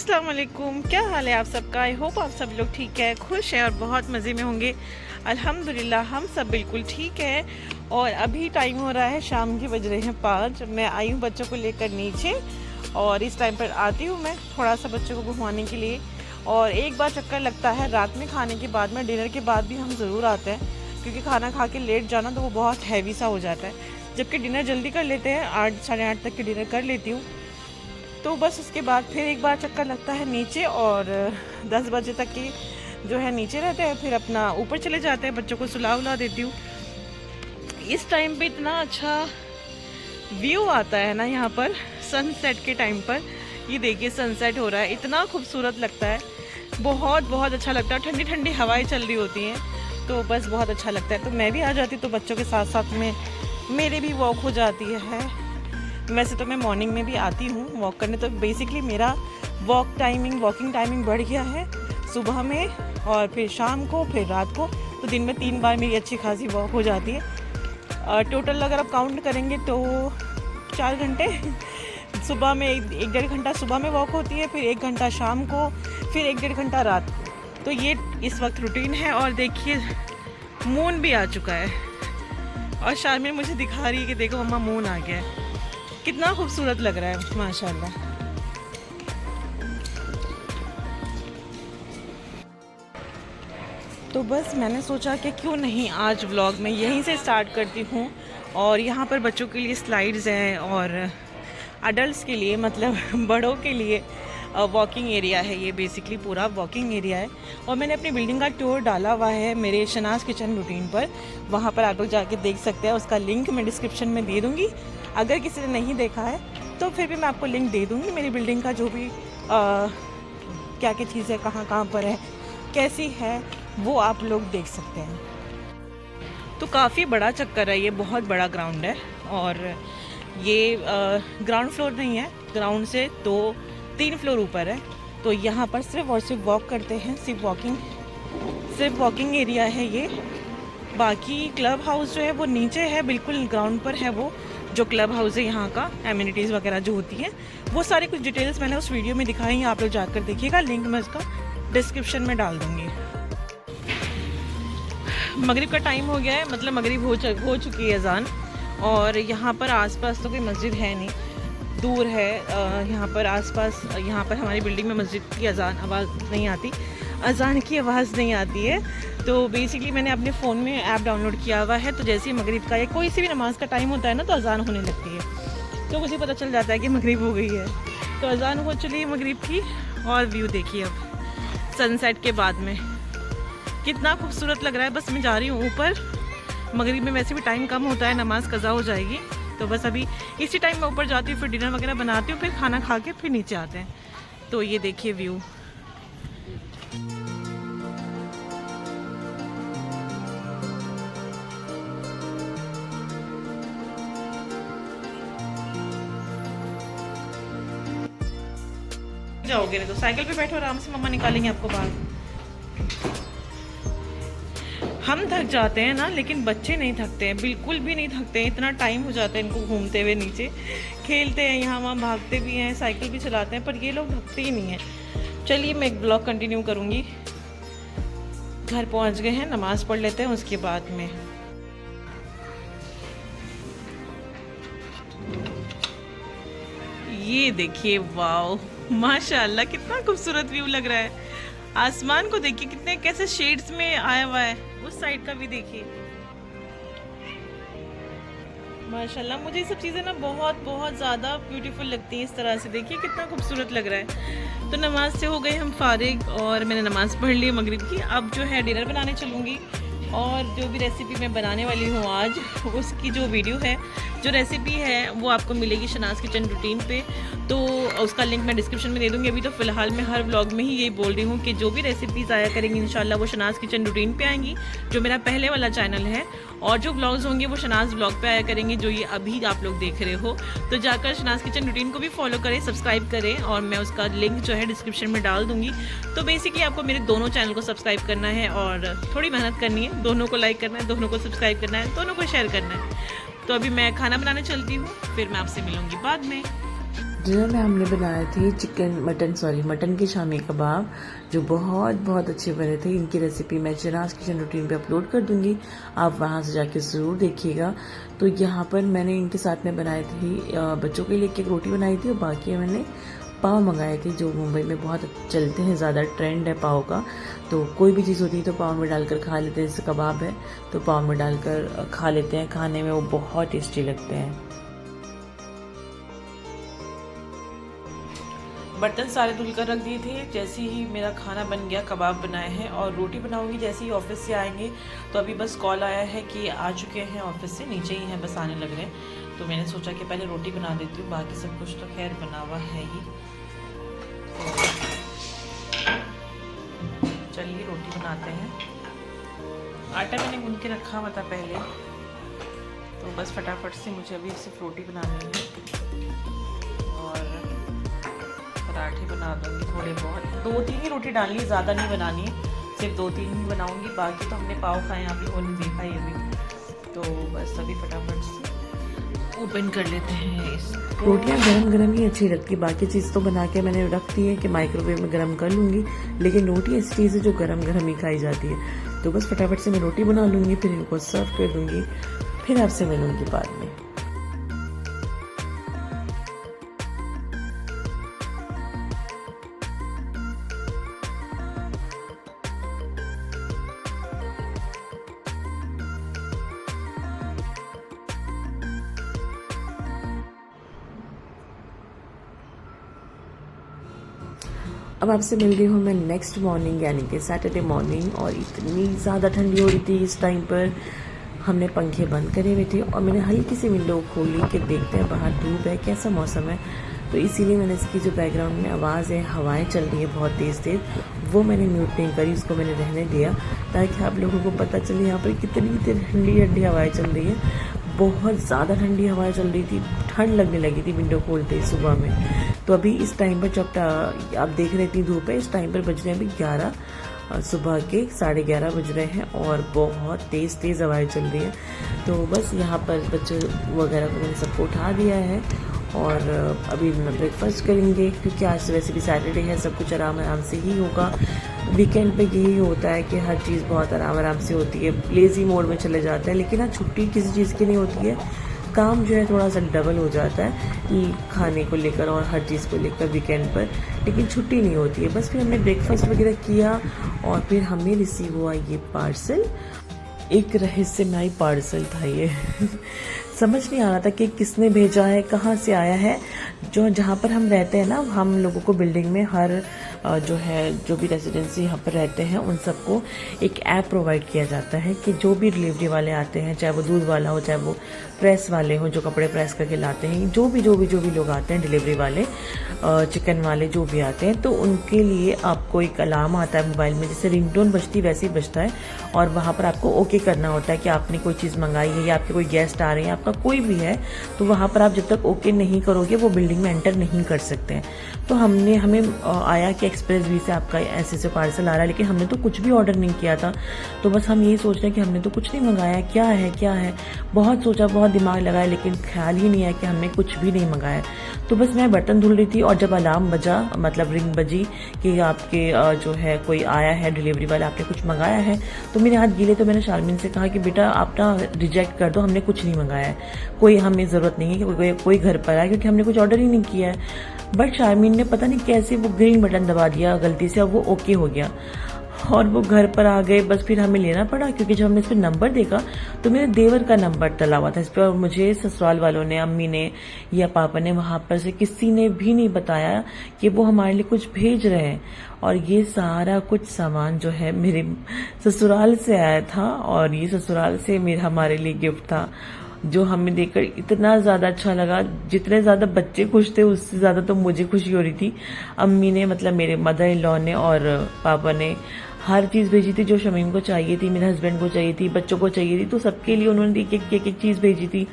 अस्सलाम वालेकुम, क्या हाल है आप सबका। आई होप आप सब लोग ठीक है, खुश हैं और बहुत मज़े में होंगे। अल्हम्दुलिल्लाह हम सब बिल्कुल ठीक है। और अभी टाइम हो रहा है शाम के, बज रहे हैं 5। मैं आई हूँ बच्चों को लेकर नीचे और इस टाइम पर आती हूँ मैं थोड़ा सा बच्चों को घुमाने के लिए। और एक बार चक्कर लगता है रात में खाने के बाद में, डिनर के बाद भी हम ज़रूर आते हैं, क्योंकि खाना खा के लेट जाना तो वो बहुत हैवी सा हो जाता है। जबकि डिनर जल्दी कर लेते हैं, 8 साढ़े 8 तक के डिनर कर लेती हूँ। तो बस उसके बाद फिर एक बार चक्कर लगता है नीचे और 10 बजे तक की जो है नीचे रहते हैं, फिर अपना ऊपर चले जाते हैं, बच्चों को सुला उला देती हूँ। इस टाइम पे इतना अच्छा व्यू आता है ना यहाँ पर, सनसेट के टाइम पर। ये देखिए सनसेट हो रहा है, इतना खूबसूरत लगता है, बहुत बहुत अच्छा लगता है। ठंडी ठंडी हवाएं चल रही होती हैं तो बस बहुत अच्छा लगता है। तो मैं भी आ जाती तो बच्चों के साथ साथ में मेरे भी वॉक हो जाती है। वैसे तो मैं मॉर्निंग में भी आती हूँ वॉक करने, तो बेसिकली मेरा वॉकिंग टाइमिंग बढ़ गया है सुबह में और फिर शाम को, फिर रात को। तो दिन में 3 बार मेरी अच्छी खासी वॉक हो जाती है। टोटल अगर आप काउंट करेंगे तो 4 घंटे सुबह में, 1-1.5 घंटा सुबह में वॉक होती है, फिर 1 घंटा शाम को, फिर 1-1.5 घंटा रात को। तो ये इस वक्त रूटीन है। और देखिए मून भी आ चुका है और शारमिन मुझे दिखा रही है कि देखो मम्मा मून आ गया है। कितना खूबसूरत लग रहा है माशाल्लाह। तो बस मैंने सोचा कि क्यों नहीं आज व्लॉग में यहीं से स्टार्ट करती हूँ। और यहाँ पर बच्चों के लिए स्लाइड्स हैं और अडल्ट्स के लिए, मतलब बड़ों के लिए वॉकिंग एरिया है। ये बेसिकली पूरा वॉकिंग एरिया है। और मैंने अपनी बिल्डिंग का टूर डाला हुआ है मेरे शनाज़ किचन रूटीन पर, वहाँ पर आप लोग जाके देख सकते हैं। उसका लिंक मैं डिस्क्रिप्शन में दे दूँगी। अगर किसी ने नहीं देखा है तो फिर भी मैं आपको लिंक दे दूँगी। मेरी बिल्डिंग का जो भी क्या क्या चीज़ है, कहाँ कहाँ पर है, कैसी है, वो आप लोग देख सकते हैं। तो काफ़ी बड़ा चक्कर है, ये बहुत बड़ा ग्राउंड है। और ये ग्राउंड फ्लोर नहीं है, ग्राउंड से 2-3 फ्लोर ऊपर है। तो यहाँ पर सिर्फ और सिर्फ वॉक करते हैं, सिर्फ वॉकिंग एरिया है ये। बाकी क्लब हाउस जो है वो नीचे है, बिल्कुल ग्राउंड पर है। वो जो क्लब हाउस है यहाँ का, एमिनिटीज़ वगैरह जो होती हैं, वो सारी कुछ डिटेल्स मैंने उस वीडियो में दिखाई हैं, आप लोग जाकर देखिएगा। लिंक मैं उसका डिस्क्रिप्शन में डाल दूँगी। मगरिब का टाइम हो गया है, मतलब मगरिब हो चुकी है अजान। और यहाँ पर आसपास तो कोई मस्जिद है नहीं, दूर है। यहाँ पर आसपास, यहाँ पर हमारी बिल्डिंग में मस्जिद की अजान की आवाज़ नहीं आती है। तो बेसिकली मैंने अपने फ़ोन में ऐप डाउनलोड किया हुआ है, तो जैसे ही मगरिब का या कोई सी भी नमाज़ का टाइम होता है ना, तो अजान होने लगती है, तो मुझे पता चल जाता है कि मगरिब हो गई है। तो अजान हो चली है मगरिब की। और व्यू देखिए अब सनसेट के बाद में कितना खूबसूरत लग रहा है। बस मैं जा रही हूँ ऊपर, मगरिब में वैसे भी टाइम कम होता है, नमाज कज़ा हो जाएगी। तो बस अभी इसी टाइम मैं ऊपर जाती हूँ, फिर डिनर वगैरह बनाती हूँ, फिर खाना खा के फिर नीचे आते हैं। तो ये देखिए व्यू। जाओगे नहीं तो साइकिल पे बैठो आराम से, मम्मा निकालेंगे आपको बाहर। हम थक जाते हैं ना, लेकिन बच्चे नहीं थकते हैं, बिल्कुल भी नहीं थकते हैं। इतना टाइम हो जाता है इनको घूमते हुए, नीचे खेलते हैं, यहाँ वहाँ भागते भी हैं, साइकिल भी चलाते हैं, पर ये लोग थकते ही नहीं हैं। चलिए मैं एक ब्लॉग कंटिन्यू करूँगी। घर पहुँच गए हैं, नमाज़ पढ़ लेते हैं उसके बाद में। ये देखिए वाओ माशाल्लाह, कितना खूबसूरत व्यू लग रहा है। आसमान को देखिए कितने कैसे शेड्स में आया हुआ है, उस साइड का भी देखिए माशाल्लाह। मुझे ये सब चीज़ें ना बहुत बहुत ज़्यादा ब्यूटीफुल लगती हैं। इस तरह से देखिए कितना खूबसूरत लग रहा है। तो नमाज से हो गए हम फारिग और मैंने नमाज़ पढ़ ली मगरिब की। अब जो है डिनर बनाने चलूँगी और जो भी रेसिपी मैं बनाने वाली हूँ आज, उसकी जो वीडियो है, जो रेसिपी है, वो आपको मिलेगी शनाज़ किचन रूटीन पे। तो उसका लिंक मैं डिस्क्रिप्शन में दे दूँगी। अभी तो फ़िलहाल मैं हर व्लॉग में ही यही बोल रही हूँ कि जो भी रेसिपीज़ आया करेंगी इंशाल्लाह वो शनाज़ किचन रूटीन पे आएंगी, जो मेरा पहले वाला चैनल है। और जो व्लॉग्स होंगे वो शनाज़ व्लॉग पे आया करेंगे, जो ये अभी आप लोग देख रहे हो। तो जाकर शनाज़ किचन रूटीन को भी फॉलो करें, सब्सक्राइब करें, और मैं उसका लिंक जो है डिस्क्रिप्शन में डाल दूँगी। तो बेसिकली आपको मेरे दोनों चैनल को सब्सक्राइब करना है और थोड़ी मेहनत करनी है, दोनों को लाइक करना है, दोनों को सब्सक्राइब करना है, दोनों को शेयर करना है। तो अभी मैं खाना बनाने चलती हूँ, फिर मैं आपसे मिलूँगी बाद में। डिनर में हमने बनाए थे मटन के शामी कबाब, जो बहुत बहुत अच्छे बने थे। इनकी रेसिपी मैं चिराज किचन रूटीन पे अपलोड कर दूंगी, आप वहां से जाके ज़रूर देखिएगा। तो यहाँ पर मैंने इनके साथ में बनाए थे, बच्चों के लिए एक रोटी बनाई थी और बाकी मैंने पाव मंगाए थे, जो मुंबई में बहुत चलते हैं, ज़्यादा ट्रेंड है पाव का। तो कोई भी चीज़ होती है तो पाव में डालकर खा लेते हैं। जैसे कबाब है तो पाव में डालकर खा लेते हैं, खाने में वो बहुत टेस्टी लगते हैं। बर्तन सारे धुल कर रख दिए थे। जैसे ही मेरा खाना बन गया, कबाब बनाए हैं और रोटी बनाऊंगी जैसे ही ऑफिस से आएंगे। तो अभी बस कॉल आया है कि आ चुके हैं ऑफिस से, नीचे ही हैं, बस आने लग रहे हैं। तो मैंने सोचा कि पहले रोटी बना देती हूँ, बाकी सब कुछ तो खैर बना हुआ है ही। चलिए रोटी बनाते हैं। आटा मैंने गूंद के रखा हुआ था पहले, तो बस फटाफट से मुझे अभी सिर्फ रोटी बनानी है और पराठे बना दूँगी थोड़े बहुत। 2-3 ही रोटी डालनी, ज़्यादा नहीं बनानी, सिर्फ 2-3 ही बनाऊँगी। बाकी तो हमने पाव खाए, अभी वो नहीं देखा ही अभी। तो बस अभी फटाफट से ओपन कर लेते हैं। इस रोटियाँ गरम गरम ही अच्छी लगती है, बाकी चीज़ तो बना के मैंने रख दी है कि माइक्रोवेव में गरम कर लूँगी, लेकिन रोटी ऐसी चीज़ है जो गरम गरम ही खाई जाती है। तो बस फटाफट से मैं रोटी बना लूँगी, फिर इनको सर्व कर दूँगी, फिर आपसे मिलूँगी बाद में। अब आपसे मिल रही हूँ मैं नेक्स्ट मॉर्निंग, यानी कि सैटरडे मॉर्निंग, और इतनी ज़्यादा ठंडी हो रही थी इस टाइम पर। हमने पंखे बंद करे हुए थे और मैंने हल्की सी विंडो खोली कि देखते हैं बाहर धूप है, कैसा मौसम है। तो इसीलिए मैंने इसकी जो बैकग्राउंड में आवाज़ है, हवाएं चल रही है बहुत तेज़ तेज़, वो मैंने म्यूट नहीं करी, उसको मैंने रहने दिया ताकि आप लोगों को पता चले यहाँ पर कितनी ठंडी ठंडी हवाएं चल रही है। बहुत ज़्यादा ठंडी हवाएं चल रही थी, ठंड लगने लगी थी विंडो खोलते ही सुबह में। तो अभी इस टाइम पर जब आप देख रहे थे धूप है, इस टाइम पर बज रहे हैं अभी 11, सुबह के 11:30 बज रहे हैं और बहुत तेज़ तेज़ हवाएं चल रही हैं। तो बस यहाँ पर बच्चे वगैरह को मैंने सबको उठा दिया है और अभी ब्रेकफास्ट करेंगे, क्योंकि आज वैसे भी सैटरडे है, सब कुछ आराम आराम से ही होगा। वीकेंड पे यही होता है कि हर चीज़ बहुत आराम आराम से होती है, लेज़ी मोड में चले जाते हैं। लेकिन हाँ, छुट्टी किसी चीज़ की नहीं होती है, काम जो है थोड़ा सा डबल हो जाता है खाने को लेकर और हर चीज़ को लेकर वीकेंड पर, लेकिन छुट्टी नहीं होती है। बस फिर हमने ब्रेकफास्ट वगैरह किया और फिर हमें रिसीव हुआ ये पार्सल। एक रहस्यमय पार्सल था ये समझ नहीं आ रहा था कि किसने भेजा है, कहाँ से आया है। जहाँ पर हम रहते हैं ना, हम लोगों को बिल्डिंग में हर जो भी रेजिडेंसी यहाँ पर रहते हैं उन सबको एक ऐप प्रोवाइड किया जाता है कि जो भी डिलीवरी वाले आते हैं, चाहे वो दूध वाला हो, चाहे वो प्रेस वाले हो जो कपड़े प्रेस करके लाते हैं, जो भी लोग आते हैं डिलीवरी वाले, चिकन वाले जो भी आते हैं, तो उनके लिए आपको एक अलार्म आता है मोबाइल में, जैसे रिंगटोन बजती वैसे ही बजता है और वहाँ पर आपको ओके करना होता है कि आपने कोई चीज़ मंगाई है या आपके कोई गेस्ट आ रहे हैं, आपका कोई भी है, तो वहाँ पर आप जब तक ओके नहीं करोगे वो बिल्डिंग में एंटर नहीं कर सकते हैं। तो हमें आया कि एक्सप्रेस वी से आपका ऐसे पार्सल आ रहा है, लेकिन हमने तो कुछ भी ऑर्डर नहीं किया था। तो बस हम यही सोच रहे हैं कि हमने तो कुछ नहीं मंगाया, क्या है। बहुत सोचा, बहुत दिमाग लगाया, लेकिन ख्याल ही नहीं आया कि हमने कुछ भी नहीं मंगाया। तो बस मैं बर्तन धुल रही थी और जब अलार्म बजा, मतलब रिंग बजी कि आपके जो है कोई आया है डिलीवरी वाला, आपने कुछ मंगाया है, तो मेरे हाथ गीले। तो मैंने शारमीन से कहा कि बेटा आप ना रिजेक्ट कर दो, हमने कुछ नहीं मंगाया है, कोई हमें ज़रूरत नहीं है कि कोई घर पर आए, क्योंकि हमने कुछ ऑर्डर ही नहीं किया है। बट शारमीन ने पता नहीं कैसे वो ग्रीन बटन दबा दिया गलती से, अब वो ओके हो गया और वो घर पर आ गए। बस फिर हमें लेना पड़ा, क्योंकि जब हमने इस पर नंबर देखा तो मेरे देवर का नंबर डला हुआ था इस पर, और मुझे ससुराल वालों ने, अम्मी ने या पापा ने, वहां पर से किसी ने भी नहीं बताया कि वो हमारे लिए कुछ भेज रहे हैं। और ये सारा कुछ सामान जो है मेरे ससुराल से आया था और ये ससुराल से हमारे लिए गिफ्ट था, जो हमें देखकर इतना ज़्यादा अच्छा लगा। जितने ज़्यादा बच्चे खुश थे उससे ज़्यादा तो मुझे खुशी हो रही थी। अम्मी ने, मतलब मेरे मदर इन लॉ ने और पापा ने हर चीज़ भेजी थी जो शमीम को चाहिए थी, मेरे हस्बैंड को चाहिए थी, बच्चों को चाहिए थी, तो सबके लिए उन्होंने एक चीज़ भेजी थी।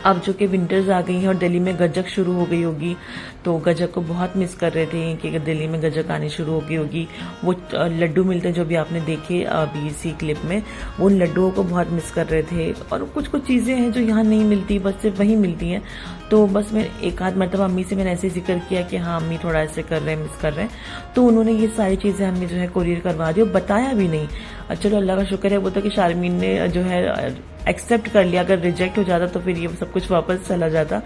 अब जो कि विंटर्स आ गई हैं और दिल्ली में गज्जक शुरू हो गई होगी, तो गजक को बहुत मिस कर रहे थे कि दिल्ली में गजक आनी शुरू हो गई होगी। वो लड्डू मिलते हैं जो भी आपने देखे अभी इसी क्लिप में, उन लड्डुओं को बहुत मिस कर रहे थे। और कुछ कुछ चीज़ें हैं जो यहाँ नहीं मिलती, बस सिर्फ वहीं मिलती हैं। तो बस मैं एक आध मरतबा अम्मी से मैंने ऐसे जिक्र किया कि हाँ अम्मी थोड़ा ऐसे कर रहे हैं, मिस कर रहे हैं। तो उन्होंने ये सारी चीज़ें हमें जो है कुरियर करवा दी और बताया भी नहीं। चलो अल्लाह का शुक्र है वो तो कि शारमीन ने जो है एक्सेप्ट कर लिया। अगर रिजेक्ट हो जाता तो फिर ये सब कुछ वापस चला जाता।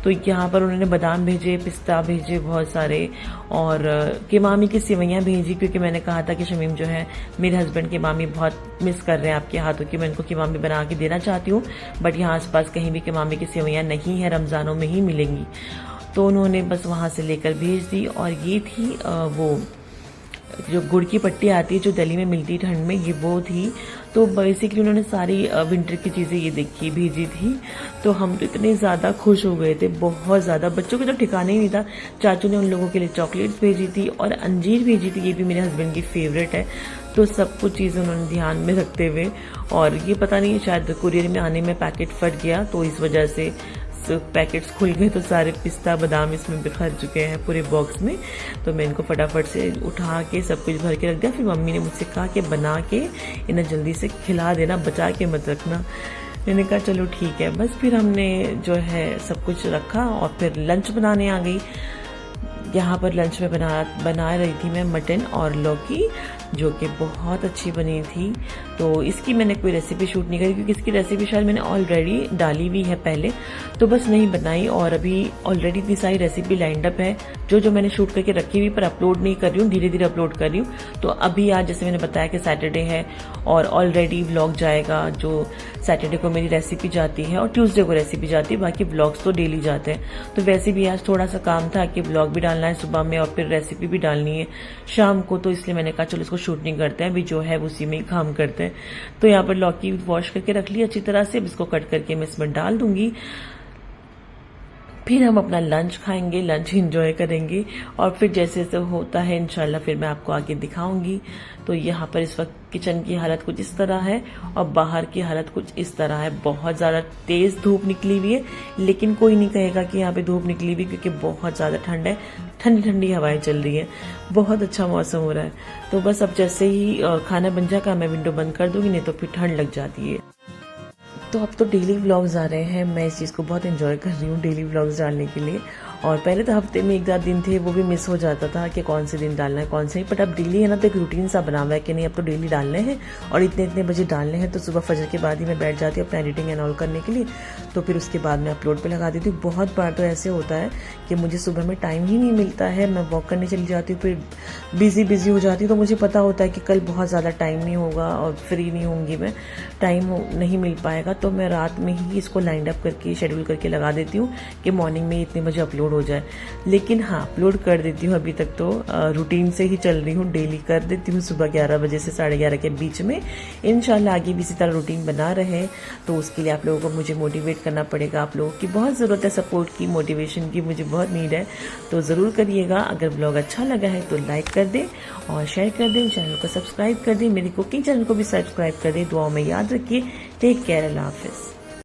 तो यहाँ पर उन्होंने बादाम भेजे, पिस्ता भेजे बहुत सारे, और केमामी की सेवैयाँ भेजी, क्योंकि मैंने कहा था कि शमीम जो है मेरे हस्बैंड केमामी बहुत मिस कर रहे हैं आपके हाथों की, मैं इनको केमामी बना के देना चाहती हूँ, बट यहाँ आसपास कहीं भी केमामी की सेवैयाँ नहीं है, रमज़ानों में ही मिलेंगी। तो उन्होंने बस वहाँ से लेकर भेज दी। और ये थी वो जो गुड़ की पट्टी आती है जो दिल्ली में मिलती ठंड में, ये वो थी। तो बेसिकली उन्होंने सारी विंटर की चीज़ें ये देखी भेजी थी। तो हम तो इतने ज़्यादा खुश हो गए थे, बहुत ज़्यादा। बच्चों के तो ठिकाने ही नहीं था। चाचू ने उन लोगों के लिए चॉकलेट्स भेजी थी और अंजीर भेजी थी, ये भी मेरे हस्बैंड की फेवरेट है। तो सब कुछ चीज़ें उन्होंने ध्यान में रखते हुए, और ये पता नहीं शायद कुरियर में आने में पैकेट फट गया तो इस वजह से पैकेट्स खुल गए, तो सारे पिस्ता बादाम इसमें बिखर चुके हैं पूरे बॉक्स में। तो मैं इनको फटाफट से उठा के सब कुछ भर के रख दिया। फिर मम्मी ने मुझसे कहा कि बना के इन्हें जल्दी से खिला देना, बचा के मत रखना। मैंने कहा चलो ठीक है। बस फिर हमने जो है सब कुछ रखा और फिर लंच बनाने आ गई। यहाँ पर लंच में बना रही थी मैं मटन और लौकी, जो कि बहुत अच्छी बनी थी। तो इसकी मैंने कोई रेसिपी शूट नहीं करी, क्योंकि इसकी रेसिपी शायद मैंने ऑलरेडी डाली हुई है पहले, तो बस नहीं बनाई। और अभी ऑलरेडी इतनी सारी रेसिपी लाइंड अप है जो मैंने शूट करके रखी हुई, पर अपलोड नहीं कर रही हूँ, धीरे धीरे अपलोड कर रही हूँ। तो अभी आज जैसे मैंने बताया कि सैटरडे है और ऑलरेडी व्लॉग जाएगा, जो सैटरडे को मेरी रेसिपी जाती है और ट्यूसडे को रेसिपी जाती है, बाकी व्लॉग्स तो डेली जाते हैं। तो वैसे भी आज थोड़ा सा काम था कि व्लॉग भी डालना है सुबह में और फिर रेसिपी भी डालनी है शाम को, तो इसलिए मैंने कहा चलो इसको शूट नहीं करते हैं, अभी जो है उसी में ही काम करते हैं। तो यहाँ पर लौकी वॉश करके रख ली अच्छी तरह से, अब इसको कट करके मैं इसमें डाल दूंगी। फिर हम अपना लंच खाएंगे, लंच एंजॉय करेंगे, और फिर जैसे जैसे होता है इंशाल्लाह फिर मैं आपको आगे दिखाऊंगी। तो यहाँ पर इस वक्त किचन की हालत कुछ इस तरह है और बाहर की हालत कुछ इस तरह है। बहुत ज़्यादा तेज़ धूप निकली हुई है, लेकिन कोई नहीं कहेगा कि यहाँ पे धूप निकली हुई, क्योंकि बहुत ज़्यादा ठंड है, ठंडी ठंडी हवाएं चल रही है, बहुत अच्छा मौसम हो रहा है। तो बस अब जैसे ही खाना बन जाएगा मैं विंडो बंद कर दूंगी, नहीं तो फिर ठंड लग जाती है। तो अब तो डेली व्लॉग्स आ रहे हैं, मैं इस चीज़ को बहुत एंजॉय कर रही हूँ डेली व्लॉग्स डालने के लिए। और पहले तो हफ्ते में एक आध दिन थे वो भी मिस हो जाता था कि कौन से दिन डालना है कौन से नहीं, बट अब डेली है ना, तो एक रूटीन सा बना हुआ है कि नहीं अब तो डेली डालने हैं और इतने इतने बजे डालने हैं। तो सुबह फजर के बाद ही मैं बैठ जाती हूँ अपना एडिटिंग एंड ऑल करने के लिए, तो फिर उसके बाद मैं अपलोड पे लगा देती हूँ। बहुत बार तो ऐसे होता है कि मुझे सुबह में टाइम ही नहीं मिलता है, मैं वॉक करने चली जाती हूँ, फिर बिजी हो जाती हूँ, तो मुझे पता होता है कि कल बहुत ज़्यादा टाइम नहीं होगा और फ्री नहीं होंगी मैं, टाइम नहीं मिल पाएगा। तो मैं रात में ही इसको लाइंड अप करके शेड्यूल करके लगा देती हूँ कि मॉर्निंग में इतने बजे अपलोड हो जाए। लेकिन हाँ अपलोड कर देती हूँ, अभी तक तो रूटीन से ही चल रही हूँ, डेली कर देती हूँ सुबह 11 बजे से 11:30 के बीच में। इंशाल्लाह आगे भी इसी तरह रूटीन बना रहे, तो उसके लिए आप लोगों को मुझे मोटिवेट करना पड़ेगा। आप लोगों की बहुत ज़रूरत है, सपोर्ट की, मोटिवेशन की मुझे बहुत नीड है, तो ज़रूर करिएगा। अगर ब्लॉग अच्छा लगा है तो लाइक कर दें और शेयर कर दें, चैनल को सब्सक्राइब कर दें, मेरी कुकिंग चैनल को भी सब्सक्राइब कर दें। दुआओं में याद रखिए। टेक केयर, अल्लाह हाफिज़।